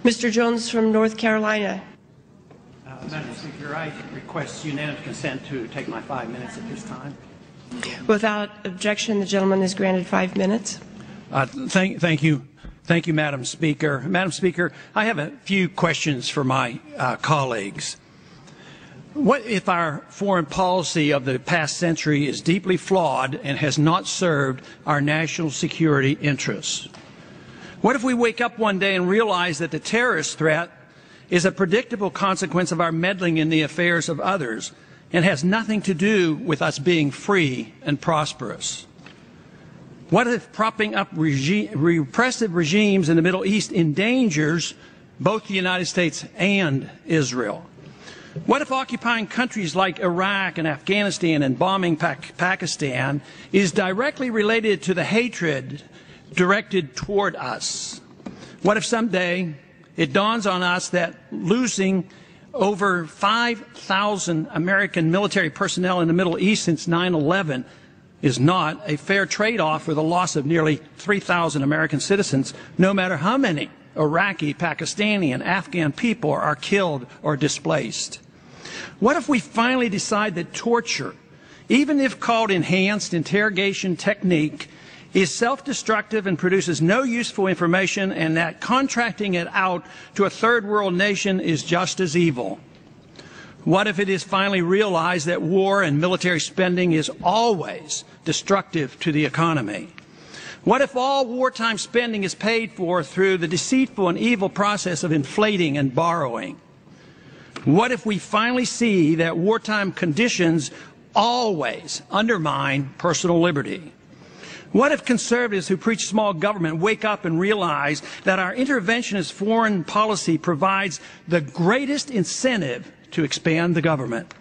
Mr. Jones from North Carolina. Madam Speaker, I request unanimous consent to take my 5 minutes at this time. Without objection, the gentleman is granted 5 minutes. Thank you, Madam Speaker. Madam Speaker, I have a few questions for my colleagues. What if our foreign policy of the past century is deeply flawed and has not served our national security interests? What if we wake up one day and realize that the terrorist threat is a predictable consequence of our meddling in the affairs of others and has nothing to do with us being free and prosperous? What if propping up repressive regimes in the Middle East endangers both the United States and Israel? What if occupying countries like Iraq and Afghanistan and bombing Pakistan is directly related to the hatred directed toward us? What if someday it dawns on us that losing over 5,000 American military personnel in the Middle East since 9/11 is not a fair trade-off for the loss of nearly 3,000 American citizens, no matter how many Iraqi, Pakistani, and Afghan people are killed or displaced? What if we finally decide that torture, even if called enhanced interrogation technique, is self-destructive and produces no useful information, and that contracting it out to a third world nation is just as evil? What if it is finally realized that war and military spending is always destructive to the economy? What if all wartime spending is paid for through the deceitful and evil process of inflating and borrowing? What if we finally see that wartime conditions always undermine personal liberty? What if conservatives who preach small government wake up and realize that our interventionist foreign policy provides the greatest incentive to expand the government?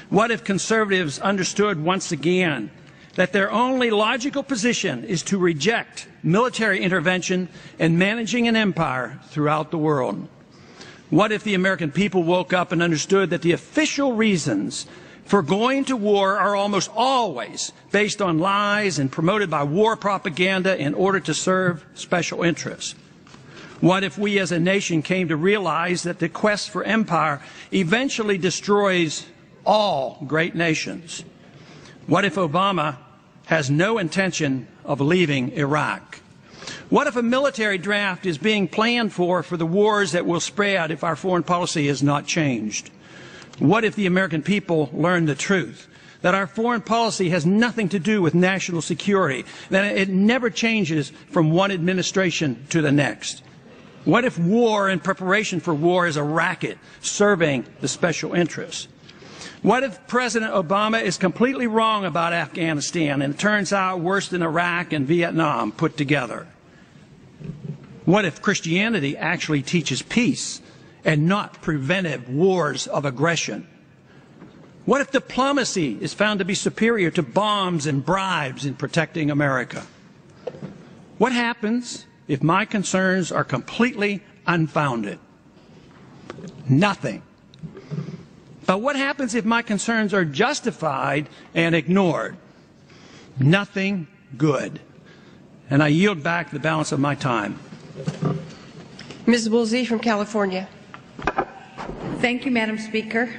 What if conservatives understood once again that their only logical position is to reject military intervention and managing an empire throughout the world? What if the American people woke up and understood that the official reasons for going to war are almost always based on lies and promoted by war propaganda in order to serve special interests? What if we as a nation came to realize that the quest for empire eventually destroys all great nations? What if Obama has no intention of leaving Iraq? What if a military draft is being planned for the wars that will spread if our foreign policy is not changed? What if the American people learn the truth, that our foreign policy has nothing to do with national security, that it never changes from one administration to the next? What if war and preparation for war is a racket serving the special interests? What if President Obama is completely wrong about Afghanistan and it turns out worse than Iraq and Vietnam put together? What if Christianity actually teaches peace and not preventive wars of aggression? What if diplomacy is found to be superior to bombs and bribes in protecting America? What happens if my concerns are completely unfounded? Nothing. But what happens if my concerns are justified and ignored? Nothing good. And I yield back the balance of my time. Ms. Woolsey from California. Thank you, Madam Speaker.